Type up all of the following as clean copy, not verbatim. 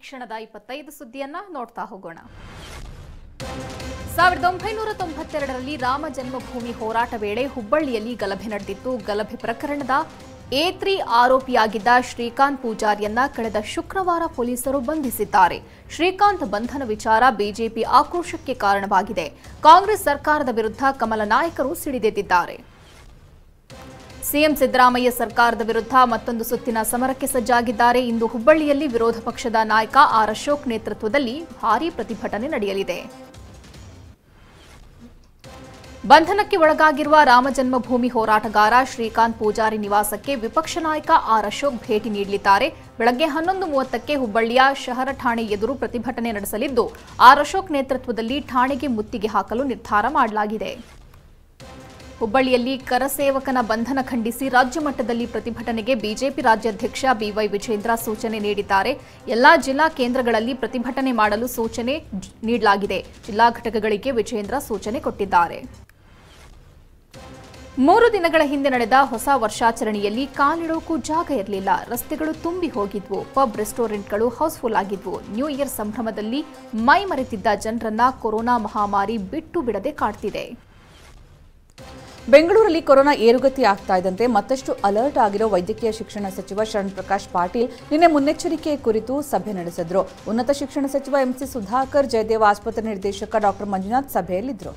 ಕ್ಷಣದ 25 ಸುದ್ದಿಯನ್ನ ನೋಡ್ತಾ ಹೋಗೋಣ. 1992ರಲ್ಲಿ ರಾಮ ಜನ್ಮಭೂಮಿ ಹೋರಾಟ ವೇಳೆ ಹುಬ್ಬಳ್ಳಿಯಲ್ಲಿ ಗಲಭೆ ನಡೆದಿತ್ತು. ಗಲಭೆ ಪ್ರಕರಣದ A3 ಆರೋಪಿಯಾಗಿದ್ದ ಶ್ರೀಕಾಂತ್ ಪೂಜಾರಿಯನ್ನ ಕಳೆದ ಶುಕ್ರವಾರ ಪೊಲೀಸರು ಬಂಧಿಸಿದ್ದಾರೆ. ಶ್ರೀಕಾಂತ್ ಬಂಧನ ವಿಚಾರ ಬಿಜೆಪಿ ಆಕ್ರೋಶಕ್ಕೆ ಕಾರಣವಾಗಿದೆ. ಕಾಂಗ್ರೆಸ್ ಸರ್ಕಾರದ ವಿರುದ್ಧ ಕಮಲ ನಾಯಕರು ಸಿಡಿದೆದ್ದಿದ್ದಾರೆ. ಸಿಎಂ ಸಿದ್ದರಾಮಯ್ಯ ಸರ್ಕಾರದ ವಿರುದ್ಧ ಮತ್ತೊಂದು ಸುತ್ತಿನ ಸಮರಕ್ಕೆ ಸಜ್ಜಾಗಿದ್ದಾರೆ. ಇಂದು ಹುಬ್ಬಳ್ಳಿಯಲ್ಲಿ ವಿರೋಧ ಪಕ್ಷದ ನಾಯಕ ಆರ್ ಅಶೋಕ್ ನೇತೃತ್ವದಲ್ಲಿ ಭಾರೀ ಪ್ರತಿಭಟನೆ ನಡೆಯಲಿದೆ. ಬಂಧನಕ್ಕೆ ಒಳಗಾಗಿರುವ ರಾಮಜನ್ಮಭೂಮಿ ಹೋರಾಟಗಾರ ಶ್ರೀಕಾಂತ್ ಪೂಜಾರಿ ನಿವಾಸಕ್ಕೆ ವಿಪಕ್ಷ ನಾಯಕ ಆರ್ ಅಶೋಕ್ ಭೇಟಿ ನೀಡಲಿದ್ದಾರೆ. ಬೆಳಗ್ಗೆ 11:30ಕ್ಕೆ ಹುಬ್ಬಳ್ಳಿಯ ಶಹರ ಠಾಣೆ ಎದುರು ಪ್ರತಿಭಟನೆ ನಡೆಸಲಿದ್ದು, ಆರ್ ಅಶೋಕ್ ನೇತೃತ್ವದಲ್ಲಿ ಠಾಣೆಗೆ ಮುತ್ತಿಗೆ ಹಾಕಲು ನಿರ್ಧಾರ ಮಾಡಲಾಗಿದೆ. ಹುಬ್ಬಳ್ಳಿಯಲ್ಲಿ ಕರಸೇವಕನ ಬಂಧನ ಖಂಡಿಸಿ ರಾಜ್ಯ ಮಟ್ಟದಲ್ಲಿ ಪ್ರತಿಭಟನೆಗೆ ಬಿಜೆಪಿ ರಾಜ್ಯಾಧ್ಯಕ್ಷ ಬಿವೈ ವಿಜೇಂದ್ರ ಸೂಚನೆ ನೀಡಿದ್ದಾರೆ. ಎಲ್ಲಾ ಜಿಲ್ಲಾ ಕೇಂದ್ರಗಳಲ್ಲಿ ಪ್ರತಿಭಟನೆ ಮಾಡಲು ಸೂಚನೆ ನೀಡಲಾಗಿದೆ. ಜಿಲ್ಲಾ ಘಟಕಗಳಿಗೆ ವಿಜೇಂದ್ರ ಸೂಚನೆ ಕೊಟ್ಟಿದ್ದಾರೆ. 3 ದಿನಗಳ ಹಿಂದೆ ನಡೆದ ಹೊಸ ವರ್ಷಾಚರಣೆಯಲ್ಲಿ ಕಾಲಿಡೋಕು ಜಾಗ ಇರಲಿಲ್ಲ. ರಸ್ತೆಗಳು ತುಂಬಿ ಹೋಗಿದ್ವು. ಪಬ್, ರೆಸ್ಟೋರೆಂಟ್ಗಳು ಹೌಸ್ಫುಲ್ ಆಗಿದ್ವು. ನ್ಯೂ ಇಯರ್ ಸಂಭ್ರಮದಲ್ಲಿ ಮೈ ಮರೆತಿದ್ದ ಜನರನ್ನ ಕೊರೋನಾ ಮಹಾಮಾರಿ ಬಿಟ್ಟು ಬಿಡದೆ ಕಾಡ್ತಿದೆ. ಬೆಂಗಳೂರಲ್ಲಿ ಕೊರೋನಾ ಏರುಗತಿ ಆಗ್ತಾ ಇದ್ದಂತೆ ಮತ್ತಷ್ಟು ಅಲರ್ಟ್ ಆಗಿರೋ ವೈದ್ಯಕೀಯ ಶಿಕ್ಷಣ ಸಚಿವ ಶರಣ್ ಪ್ರಕಾಶ್ ಪಾಟೀಲ್ ನಿನ್ನೆ ಮುನ್ನೆಚ್ಚರಿಕೆ ಕುರಿತು ಸಭೆ ನಡೆಸಿದ್ರು. ಉನ್ನತ ಶಿಕ್ಷಣ ಸಚಿವ ಎಂಸಿ ಸುಧಾಕರ್, ಜಯದೇವ ಆಸ್ಪತ್ರೆ ನಿರ್ದೇಶಕ ಡಾಕ್ಟರ್ ಮಂಜುನಾಥ್ ಸಭೆಯಲ್ಲಿದ್ದರು.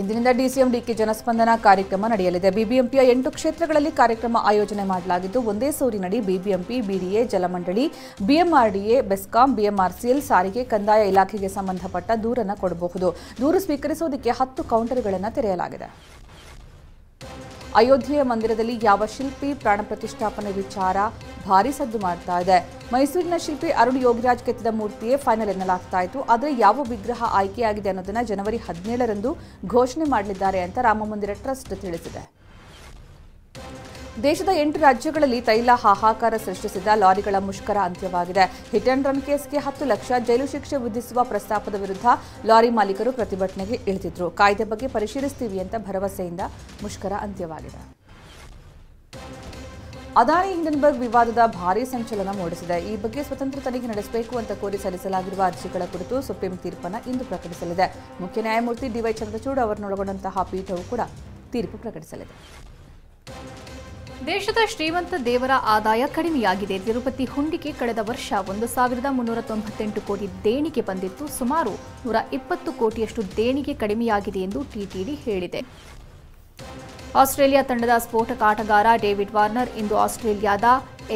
ಇಂದಿನಿಂದ ಡಿಸಿಎಂ ಡಿಕೆ ಜನಸ್ಪಂದನ ಕಾರ್ಯಕ್ರಮ ನಡೆಯಲಿದೆ. ಬಿಬಿಎಂಪಿಯ 8 ಕ್ಷೇತ್ರಗಳಲ್ಲಿ ಕಾರ್ಯಕ್ರಮ ಆಯೋಜನೆ ಮಾಡಲಾಗಿದ್ದು, ಒಂದೇ ಸೂರಿನಡಿ ಬಿಬಿಎಂಪಿ, ಬಿಡಿಎ, ಜಲಮಂಡಳಿ, ಬಿಎಂಆರ್ಡಿಎ, ಬೆಸ್ಕಾಂ, ಬಿಎಂಆರ್ಸಿಎಲ್, ಸಾರಿಗೆ, ಕಂದಾಯ ಇಲಾಖೆಗೆ ಸಂಬಂಧಪಟ್ಟ ದೂರನ್ನು ಕೊಡಬಹುದು. ದೂರು ಸ್ವೀಕರಿಸುವುದಕ್ಕೆ 10 ಕೌಂಟರ್ಗಳನ್ನು ತೆರೆಯಲಾಗಿದೆ. ಅಯೋಧ್ಯೆಯ ಮಂದಿರದಲ್ಲಿ ಯಾವ ಶಿಲ್ಪಿ ಪ್ರಾಣ ಪ್ರತಿಷ್ಠಾಪನೆ ವಿಚಾರ ಭಾರೀ ಸದ್ದು ಮಾಡ್ತಾ ಇದೆ. ಮೈಸೂರಿನ ಶಿಲ್ಪಿ ಅರುಣ್ ಯೋಗಿರಾಜ್ ಕೆತ್ತಿದ ಮೂರ್ತಿಯೇ ಫೈನಲ್ ಎನ್ನಲಾಗ್ತಾ ಇತ್ತು. ಆದರೆ ಯಾವ ವಿಗ್ರಹ ಆಯ್ಕೆಯಾಗಿದೆ ಅನ್ನೋದನ್ನ ಜನವರಿ 17ರಂದು ಘೋಷಣೆ ಮಾಡಲಿದ್ದಾರೆ ಅಂತ ರಾಮಮಂದಿರ ಟ್ರಸ್ಟ್ ತಿಳಿಸಿದೆ. ದೇಶದ 8 ರಾಜ್ಯಗಳಲ್ಲಿ ತೈಲ ಹಾಹಾಕಾರ ಸೃಷ್ಟಿಸಿದ ಲಾರಿಗಳ ಮುಷ್ಕರ ಅಂತ್ಯವಾಗಿದೆ. ಹಿಟ್ ಅಂಡ್ ರನ್ ಕೇಸ್ಗೆ 10 ಲಕ್ಷ ಜೈಲು ಶಿಕ್ಷೆ ವಿಧಿಸುವ ಪ್ರಸ್ತಾಪದ ವಿರುದ್ಧ ಲಾರಿ ಮಾಲೀಕರು ಪ್ರತಿಭಟನೆಗೆ ಇಳಿದಿದ್ರು. ಕಾಯ್ದೆ ಬಗ್ಗೆ ಪರಿಶೀಲಿಸ್ತೀವಿ ಅಂತ ಭರವಸೆಯಿಂದ ಮುಷ್ಕರ ಅಂತ್ಯವಾಗಿದೆ. ಅದಾನಿ ಹಿಂಡನ್ಬರ್ಗ್ ವಿವಾದದ ಭಾರೀ ಸಂಚಲನ ಮೂಡಿಸಿದೆ. ಈ ಬಗ್ಗೆ ಸ್ವತಂತ್ರ ತನಿಖೆ ನಡೆಸಬೇಕು ಅಂತ ಕೋರಿ ಸಲ್ಲಿಸಲಾಗಿರುವ ಅರ್ಜಿಗಳ ಕುರಿತು ಸುಪ್ರೀಂ ತೀರ್ಪನ್ನು ಇಂದು ಪ್ರಕಟಿಸಲಿದೆ. ಮುಖ್ಯ ನ್ಯಾಯಮೂರ್ತಿ ಡಿವೈ ಚಂದ್ರಚೂಡ್ ಅವರನ್ನೊಳಗೊಂಡಂತಹ ಪೀಠವು ಕೂಡ ತೀರ್ಪು ಪ್ರಕಟಿಸಲಿದೆ. ದೇಶದ ಶ್ರೀಮಂತ ದೇವರ ಆದಾಯ ಕಡಿಮೆಯಾಗಿದೆ. ತಿರುಪತಿ ಹುಂಡಿಗೆ ಕಳೆದ ವರ್ಷ 1,398 ಕೋಟಿ ದೇಣಿಗೆ ಬಂದಿತ್ತು. ಸುಮಾರು 120 ಕೋಟಿಯಷ್ಟು ದೇಣಿಗೆ ಕಡಿಮೆಯಾಗಿದೆ ಎಂದು ಟಿಟಿಡಿ ಹೇಳಿದೆ. ಆಸ್ಟ್ರೇಲಿಯಾ ತಂಡದ ಸ್ಫೋಟಕ ಆಟಗಾರ ಡೇವಿಡ್ ವಾರ್ನರ್ ಇಂದು ಆಸ್ಟ್ರೇಲಿಯಾದ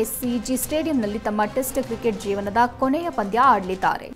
ಎಸ್ಸಿಜಿ ಸ್ಟೇಡಿಯಂನಲ್ಲಿ ತಮ್ಮ ಟೆಸ್ಟ್ ಕ್ರಿಕೆಟ್ ಜೀವನದ ಕೊನೆಯ ಪಂದ್ಯ ಆಡಲಿದ್ದಾರೆ.